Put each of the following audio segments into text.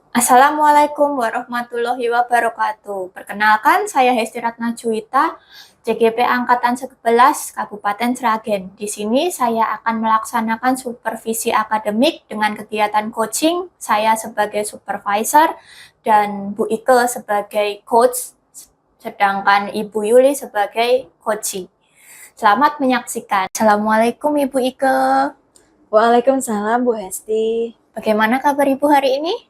Assalamualaikum warahmatullahi wabarakatuh. Perkenalkan, saya Hesti Ratna Juwita, CGP Angkatan 11 Kabupaten Sragen. Di sini saya akan melaksanakan supervisi akademik dengan kegiatan coaching, saya sebagai supervisor dan Bu Ike sebagai coach, sedangkan Ibu Yuli sebagai coachee. Selamat menyaksikan. Assalamualaikum Ibu Ike. Waalaikumsalam Bu Hesti. Bagaimana kabar Ibu hari ini?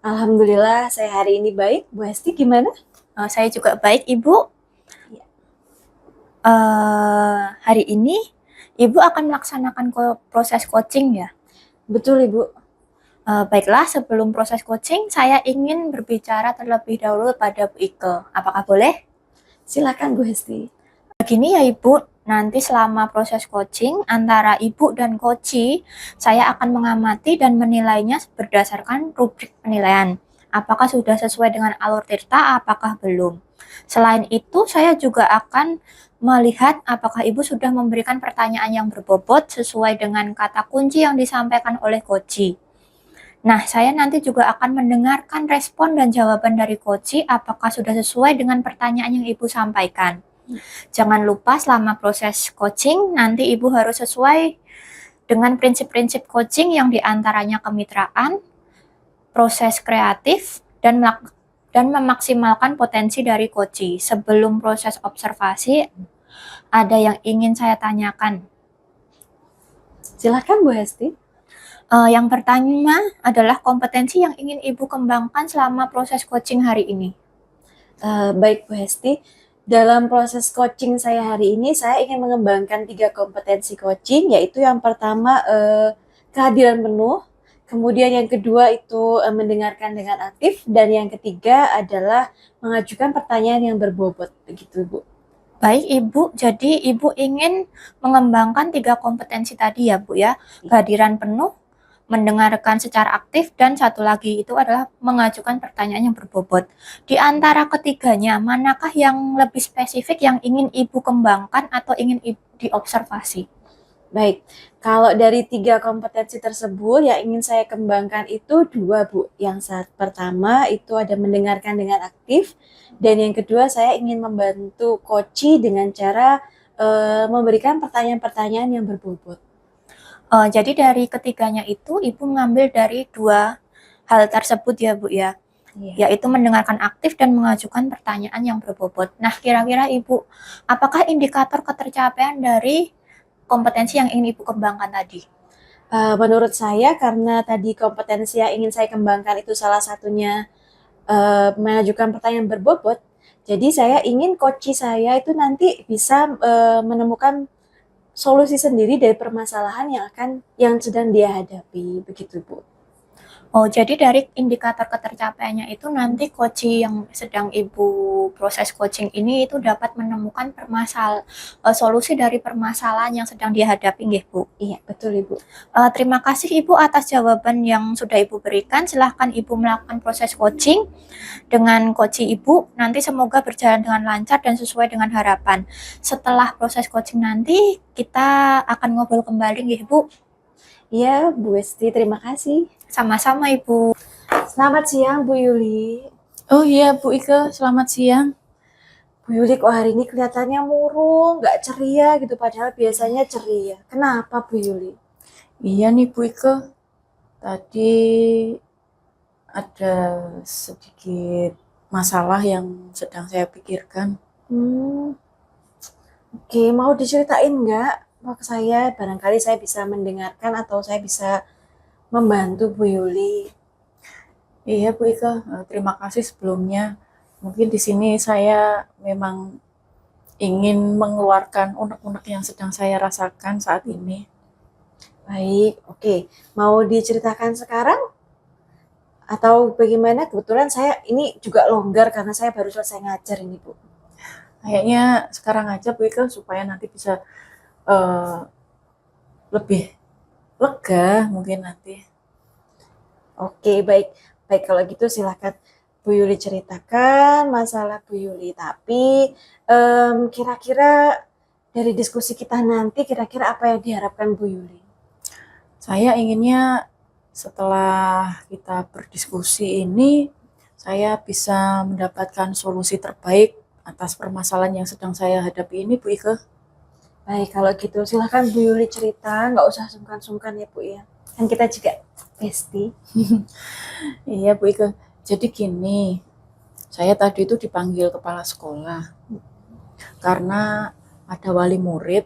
Alhamdulillah saya hari ini baik. Bu Hesti gimana? Saya juga baik Ibu. Ya. Hari ini Ibu akan melaksanakan proses coaching ya? Betul Ibu. Baiklah, sebelum proses coaching, saya ingin berbicara terlebih dahulu pada Bu Ike. Apakah boleh? Silakan Bu Hesti. Begini ya Ibu, nanti selama proses coaching antara Ibu dan coachee, saya akan mengamati dan menilainya berdasarkan rubrik penilaian. Apakah sudah sesuai dengan alur tirta, apakah belum. Selain itu, saya juga akan melihat apakah Ibu sudah memberikan pertanyaan yang berbobot sesuai dengan kata kunci yang disampaikan oleh coachee. Nah, saya nanti juga akan mendengarkan respon dan jawaban dari coachee apakah sudah sesuai dengan pertanyaan yang Ibu sampaikan. Jangan lupa selama proses coaching, nanti Ibu harus sesuai dengan prinsip-prinsip coaching yang diantaranya kemitraan, proses kreatif, dan memaksimalkan potensi dari coachee. Sebelum proses observasi, ada yang ingin saya tanyakan. Silakan Bu Hesti. Yang pertama adalah kompetensi yang ingin Ibu kembangkan selama proses coaching hari ini. Baik Bu Hesti, dalam proses coaching saya hari ini, saya ingin mengembangkan 3 kompetensi coaching, yaitu yang pertama kehadiran penuh, kemudian yang kedua itu mendengarkan dengan aktif, dan yang ketiga adalah mengajukan pertanyaan yang berbobot, begitu Bu. Baik Ibu, jadi Ibu ingin mengembangkan 3 kompetensi tadi ya Bu ya, kehadiran penuh, mendengarkan secara aktif, dan satu lagi itu adalah mengajukan pertanyaan yang berbobot. Di antara ketiganya, manakah yang lebih spesifik yang ingin Ibu kembangkan atau ingin Ibu diobservasi? Baik, kalau dari 3 kompetensi tersebut yang ingin saya kembangkan itu 2 Bu. Yang pertama itu ada mendengarkan dengan aktif, dan yang kedua saya ingin membantu coachee dengan cara memberikan pertanyaan-pertanyaan yang berbobot. Jadi dari ketiganya itu Ibu mengambil dari 2 hal tersebut ya Bu ya, yaitu mendengarkan aktif dan mengajukan pertanyaan yang berbobot. Nah, kira-kira Ibu, apakah indikator ketercapaian dari kompetensi yang ingin Ibu kembangkan tadi? Menurut saya karena tadi kompetensi yang ingin saya kembangkan itu salah satunya mengajukan pertanyaan berbobot, jadi saya ingin coachee saya itu nanti bisa menemukan solusi sendiri dari permasalahan yang sedang dia hadapi, begitu Bu. Jadi dari indikator ketercapaiannya itu nanti coachee yang sedang Ibu proses coaching ini itu dapat menemukan solusi dari permasalahan yang sedang dihadapi nggih Bu? Iya, betul Ibu. Terima kasih Ibu atas jawaban yang sudah Ibu berikan. Silahkan Ibu melakukan proses coaching dengan coachee Ibu. Nanti semoga berjalan dengan lancar dan sesuai dengan harapan. Setelah proses coaching nanti kita akan ngobrol kembali nggih Bu? Iya Bu Hesti, terima kasih. Sama-sama Ibu. Selamat siang Bu Yuli. Oh iya Bu Ike, selamat siang. Bu Yuli kok hari ini kelihatannya murung, nggak ceria gitu, padahal biasanya ceria. Kenapa Bu Yuli? Iya nih Bu Ike, tadi ada sedikit masalah yang sedang saya pikirkan. Oke, mau diceritain nggak? Mau ke saya, barangkali saya bisa mendengarkan atau saya bisa membantu Bu Yuli. Iya Bu Ike, terima kasih sebelumnya. Mungkin di sini saya memang ingin mengeluarkan unek-unek yang sedang saya rasakan saat ini. Baik, oke. Mau diceritakan sekarang? Atau bagaimana? Kebetulan saya ini juga longgar karena saya baru selesai ngajar ini Bu. Kayaknya sekarang aja Bu Ike supaya nanti bisa lebih lega mungkin nanti. Oke, baik. Baik, kalau gitu silakan Bu Yuli ceritakan masalah Bu Yuli. Tapi kira-kira dari diskusi kita nanti, kira-kira apa yang diharapkan Bu Yuli? Saya inginnya setelah kita berdiskusi ini, saya bisa mendapatkan solusi terbaik atas permasalahan yang sedang saya hadapi ini, Bu Ike. Baik, kalau gitu silahkan Bu Yuli cerita, nggak usah sungkan-sungkan ya Bu ya. Kan kita juga bestie. Iya, Bu Ike. Jadi gini, saya tadi itu dipanggil kepala sekolah karena ada wali murid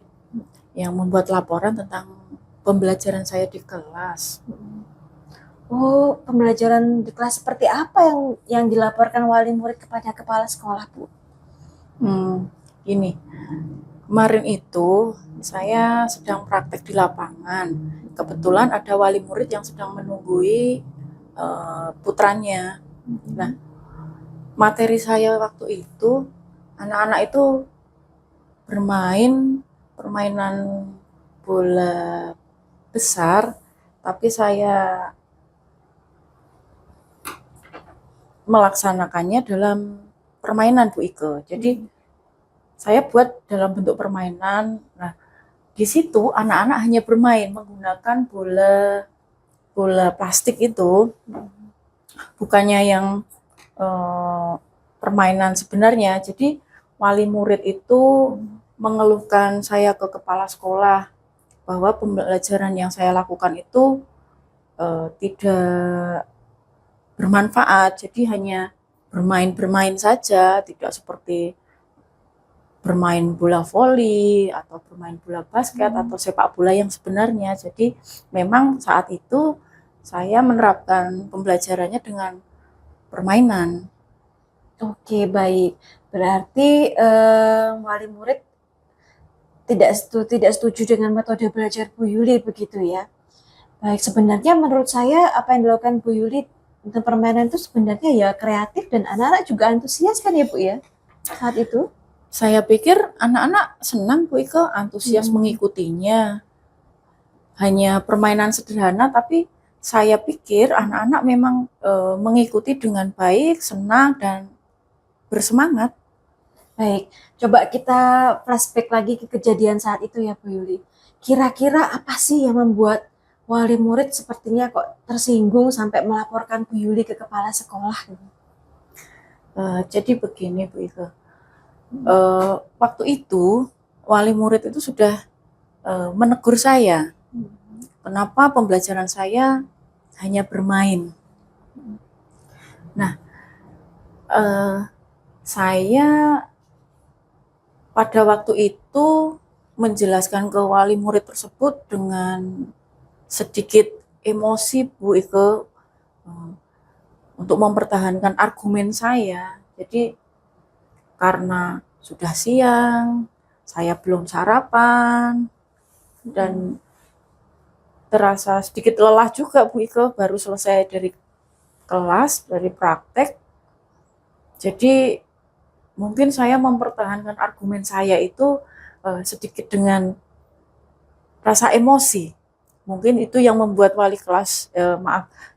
yang membuat laporan tentang pembelajaran saya di kelas. Oh, pembelajaran di kelas seperti apa yang dilaporkan wali murid kepada kepala sekolah, Bu? Gini, kemarin itu saya sedang praktek di lapangan. Kebetulan ada wali murid yang sedang menunggui putranya. Nah, materi saya waktu itu, anak-anak itu bermain permainan bola besar, tapi saya melaksanakannya dalam permainan, Bu Ike. Jadi saya buat dalam bentuk permainan. Nah, di situ anak-anak hanya bermain menggunakan bola plastik itu, bukannya yang permainan sebenarnya. Jadi wali murid itu mengeluhkan saya ke kepala sekolah bahwa pembelajaran yang saya lakukan itu tidak bermanfaat. Jadi hanya bermain-bermain saja, tidak seperti bermain bola voli atau bermain bola basket atau sepak bola yang sebenarnya. Jadi memang saat itu saya menerapkan pembelajarannya dengan permainan. Oke, baik. Berarti wali murid tidak setuju dengan metode belajar Bu Yuli begitu ya. Baik, sebenarnya menurut saya apa yang dilakukan Bu Yuli untuk permainan itu sebenarnya ya kreatif dan anak-anak juga antusias kan ya Bu ya saat itu. Saya pikir anak-anak senang, Bu Ike, antusias mengikutinya. Hanya permainan sederhana, tapi saya pikir anak-anak memang mengikuti dengan baik, senang, dan bersemangat. Baik, coba kita flashback lagi ke kejadian saat itu ya Bu Yuli. Kira-kira apa sih yang membuat wali murid sepertinya kok tersinggung sampai melaporkan Bu Yuli ke kepala sekolah? Jadi begini, Bu Ike. Waktu itu wali murid itu sudah menegur saya. Kenapa pembelajaran saya hanya bermain? Nah, saya pada waktu itu menjelaskan ke wali murid tersebut dengan sedikit emosi, Bu Ike, untuk mempertahankan argumen saya. Jadi karena sudah siang, saya belum sarapan, dan terasa sedikit lelah juga, Bu Ike, baru selesai dari kelas, dari praktek. Jadi mungkin saya mempertahankan argumen saya itu sedikit dengan rasa emosi. Mungkin itu yang membuat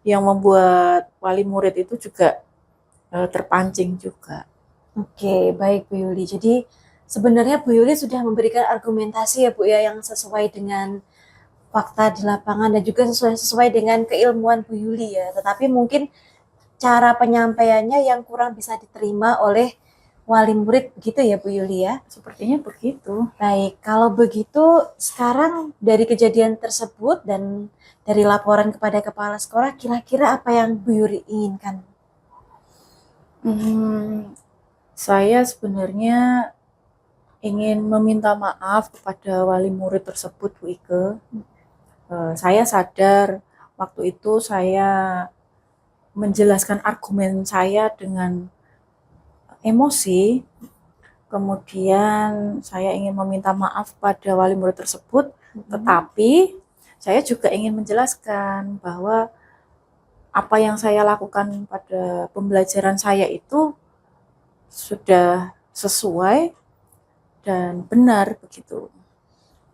yang membuat wali murid itu juga terpancing juga. Oke, baik Bu Yuli. Jadi sebenarnya Bu Yuli sudah memberikan argumentasi ya Bu ya yang sesuai dengan fakta di lapangan dan juga sesuai dengan keilmuan Bu Yuli ya. Tetapi mungkin cara penyampaiannya yang kurang bisa diterima oleh wali murid begitu ya Bu Yuli ya. Sepertinya begitu. Baik, kalau begitu sekarang dari kejadian tersebut dan dari laporan kepada kepala sekolah kira-kira apa yang Bu Yuli inginkan? Saya sebenarnya ingin meminta maaf kepada wali murid tersebut, Bu Ike. Saya sadar waktu itu saya menjelaskan argumen saya dengan emosi. Kemudian saya ingin meminta maaf pada wali murid tersebut, tetapi saya juga ingin menjelaskan bahwa apa yang saya lakukan pada pembelajaran saya itu sudah sesuai dan benar begitu.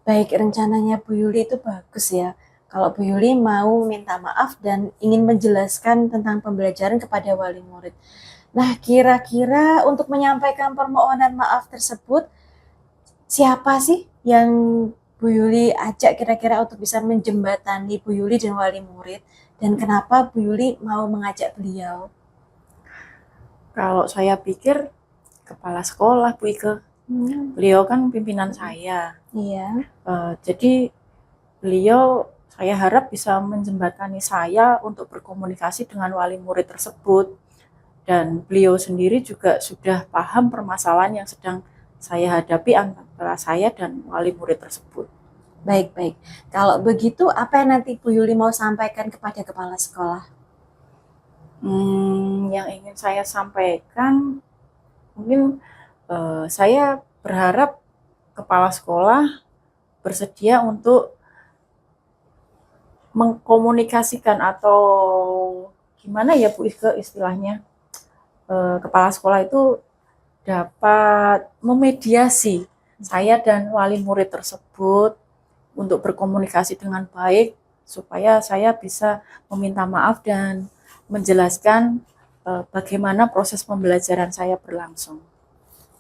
Baik, rencananya Bu Yuli itu bagus ya. Kalau Bu Yuli mau minta maaf dan ingin menjelaskan tentang pembelajaran kepada wali murid. Nah, kira-kira untuk menyampaikan permohonan maaf tersebut, siapa sih yang Bu Yuli ajak kira-kira untuk bisa menjembatani Bu Yuli dan wali murid? dan kenapa Bu Yuli mau mengajak beliau? Kalau saya pikir kepala sekolah Bu Ike, beliau kan pimpinan saya. Iya. Jadi beliau saya harap bisa menjembatani saya untuk berkomunikasi dengan wali murid tersebut. Dan beliau sendiri juga sudah paham permasalahan yang sedang saya hadapi antara saya dan wali murid tersebut. Baik. Kalau begitu, apa yang nanti Bu Yuli mau sampaikan kepada kepala sekolah? Yang ingin saya sampaikan, mungkin saya berharap kepala sekolah bersedia untuk mengkomunikasikan atau gimana ya Bu Ike istilahnya, kepala sekolah itu dapat memediasi saya dan wali murid tersebut untuk berkomunikasi dengan baik supaya saya bisa meminta maaf dan menjelaskan bagaimana proses pembelajaran saya berlangsung.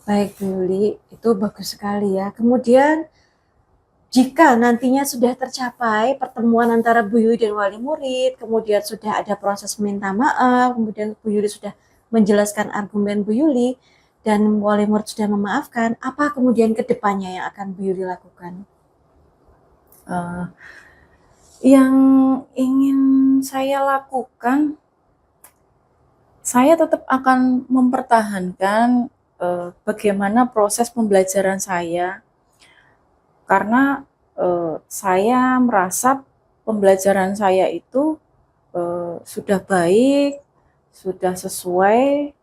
Baik Bu Yuli, itu bagus sekali ya. Kemudian jika nantinya sudah tercapai pertemuan antara Bu Yuli dan wali murid, kemudian sudah ada proses meminta maaf, kemudian Bu Yuli sudah menjelaskan argumen Bu Yuli, dan wali murid sudah memaafkan, apa kemudian kedepannya yang akan Bu Yuli lakukan? Yang ingin saya lakukan, saya tetap akan mempertahankan bagaimana proses pembelajaran saya, karena saya merasa pembelajaran saya itu sudah baik, sudah sesuai.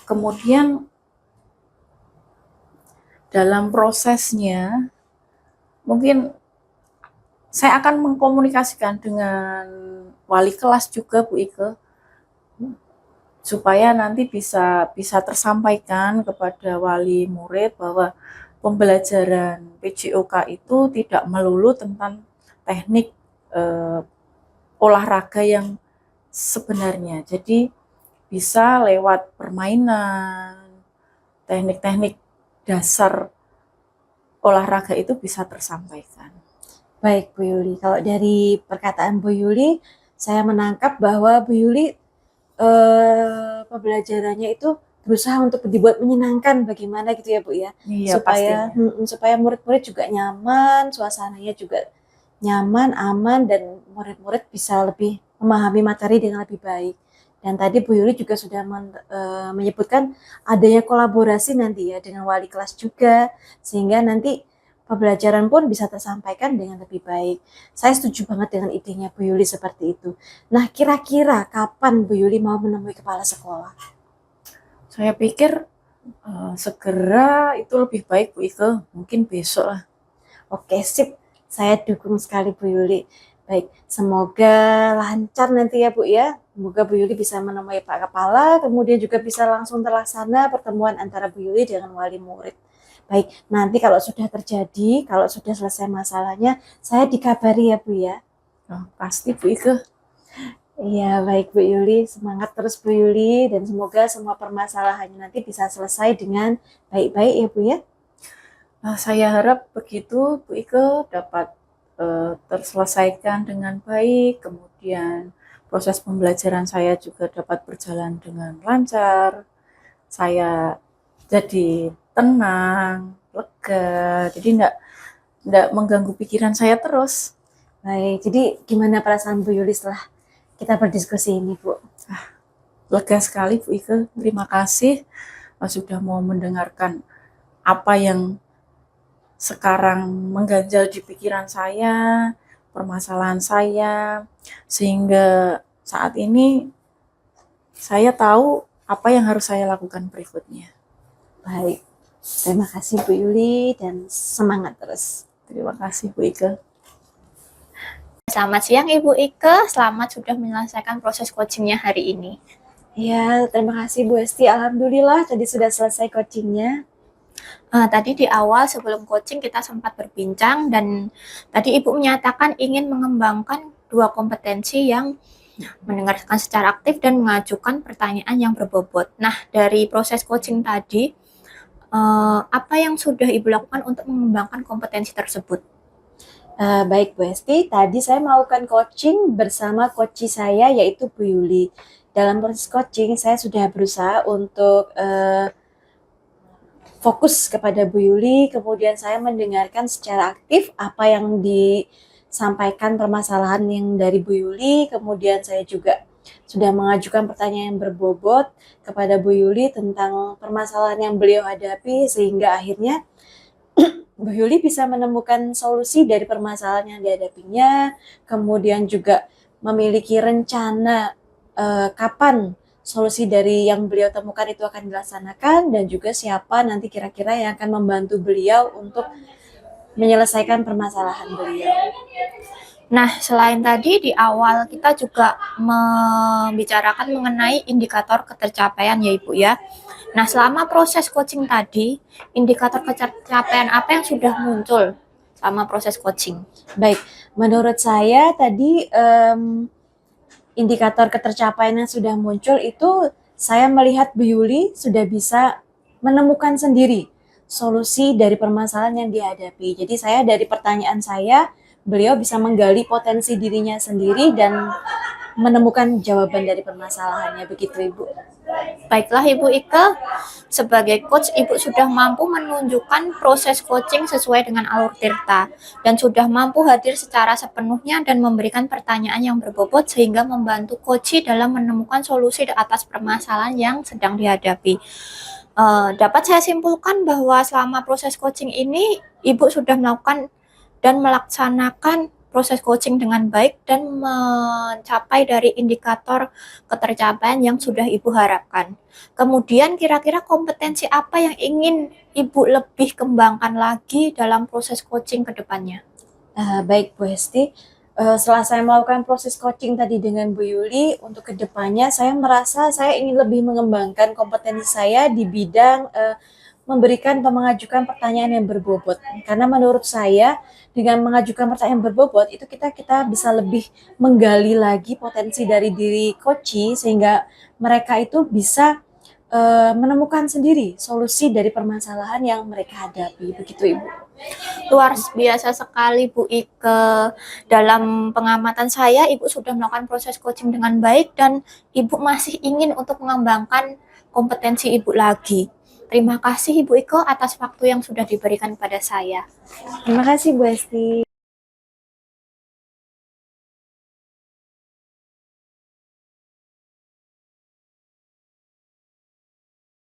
Kemudian dalam prosesnya mungkin saya akan mengkomunikasikan dengan wali kelas juga Bu Ike, supaya nanti bisa tersampaikan kepada wali murid bahwa pembelajaran PJOK itu tidak melulu tentang teknik olahraga yang sebenarnya. Jadi bisa lewat permainan, teknik-teknik dasar olahraga itu bisa tersampaikan. Baik Bu Yuli, kalau dari perkataan Bu Yuli, saya menangkap bahwa Bu Yuli pembelajarannya itu berusaha untuk dibuat menyenangkan bagaimana gitu ya Bu ya, Iya, supaya murid-murid juga nyaman, suasananya juga nyaman, aman, dan murid-murid bisa lebih memahami materi dengan lebih baik. Dan tadi Bu Yuli juga sudah menyebutkan adanya kolaborasi nanti ya dengan wali kelas juga, sehingga nanti pembelajaran pun bisa tersampaikan dengan lebih baik. Saya setuju banget dengan idenya Bu Yuli seperti itu. Nah, kira-kira kapan Bu Yuli mau menemui kepala sekolah? Saya pikir segera itu lebih baik Bu Ike, mungkin besok lah. Oke, sip. Saya dukung sekali Bu Yuli. Baik, semoga lancar nanti ya Bu ya. Semoga Bu Yuli bisa menemui Pak Kepala, kemudian juga bisa langsung terlaksana pertemuan antara Bu Yuli dengan wali murid. Baik, nanti kalau sudah terjadi, kalau sudah selesai masalahnya, saya dikabari ya Bu ya. Pasti Bu Ike. Iya, baik Bu Yuli. Semangat terus Bu Yuli, dan semoga semua permasalahannya nanti bisa selesai dengan baik-baik ya Bu ya. Saya harap begitu Bu Ike, dapat terselesaikan dengan baik, kemudian proses pembelajaran saya juga dapat berjalan dengan lancar, saya jadi tenang, lega, jadi enggak mengganggu pikiran saya terus. Baik, jadi gimana perasaan Bu Yuli setelah kita berdiskusi ini Bu? Lega sekali Bu Ike, terima kasih sudah mau mendengarkan apa yang sekarang mengganjal di pikiran saya, permasalahan saya, sehingga saat ini saya tahu apa yang harus saya lakukan berikutnya. Baik, terima kasih Bu Yuli, dan semangat terus. Terima kasih Bu Ike. Selamat siang Ibu Ike, selamat sudah menyelesaikan proses coachingnya hari ini. Ya, terima kasih Bu Esti. Alhamdulillah tadi sudah selesai coachingnya. Tadi di awal sebelum coaching kita sempat berbincang, dan tadi Ibu menyatakan ingin mengembangkan 2 kompetensi yang mendengarkan secara aktif dan mengajukan pertanyaan yang berbobot. Nah, dari proses coaching tadi, apa yang sudah Ibu lakukan untuk mengembangkan kompetensi tersebut? Baik Bu Hesti, tadi saya melakukan coaching bersama coach saya yaitu Bu Yuli. Dalam proses coaching saya sudah berusaha untuk fokus kepada Bu Yuli, kemudian saya mendengarkan secara aktif apa yang disampaikan permasalahan yang dari Bu Yuli, kemudian saya juga sudah mengajukan pertanyaan yang berbobot kepada Bu Yuli tentang permasalahan yang beliau hadapi sehingga akhirnya Bu Yuli bisa menemukan solusi dari permasalahan yang dihadapinya, kemudian juga memiliki rencana kapan solusi dari yang beliau temukan itu akan dilaksanakan dan juga siapa nanti kira-kira yang akan membantu beliau untuk menyelesaikan permasalahan beliau. Nah, selain tadi di awal kita juga membicarakan mengenai indikator ketercapaian ya Ibu ya. Nah, selama proses coaching tadi, indikator ketercapaian apa yang sudah muncul selama proses coaching? Baik, menurut saya tadi indikator ketercapaian yang sudah muncul itu saya melihat Bu Yuli sudah bisa menemukan sendiri solusi dari permasalahan yang dihadapi. Jadi saya dari pertanyaan saya, beliau bisa menggali potensi dirinya sendiri dan menemukan jawaban dari permasalahannya. Begitu Ibu. Baiklah Ibu Ike, sebagai coach Ibu sudah mampu menunjukkan proses coaching sesuai dengan alur Tirta dan sudah mampu hadir secara sepenuhnya dan memberikan pertanyaan yang berbobot sehingga membantu coach dalam menemukan solusi atas permasalahan yang sedang dihadapi. Dapat saya simpulkan bahwa selama proses coaching ini Ibu sudah melakukan dan melaksanakan proses coaching dengan baik dan mencapai dari indikator ketercapaian yang sudah Ibu harapkan. Kemudian kira-kira kompetensi apa yang ingin Ibu lebih kembangkan lagi dalam proses coaching ke depannya? Baik Bu Hesti, setelah saya melakukan proses coaching tadi dengan Bu Yuli, untuk kedepannya saya merasa saya ingin lebih mengembangkan kompetensi saya di bidang memberikan atau mengajukan pertanyaan yang berbobot. Karena menurut saya dengan mengajukan pertanyaan yang berbobot itu kita bisa lebih menggali lagi potensi dari diri coach sehingga mereka itu bisa menemukan sendiri solusi dari permasalahan yang mereka hadapi. Begitu Ibu. Luar biasa sekali Bu Ike. Dalam pengamatan saya, Ibu sudah melakukan proses coaching dengan baik dan Ibu masih ingin untuk mengembangkan kompetensi Ibu lagi. Terima kasih Ibu Ike atas waktu yang sudah diberikan pada saya. Terima kasih Bu Hesti.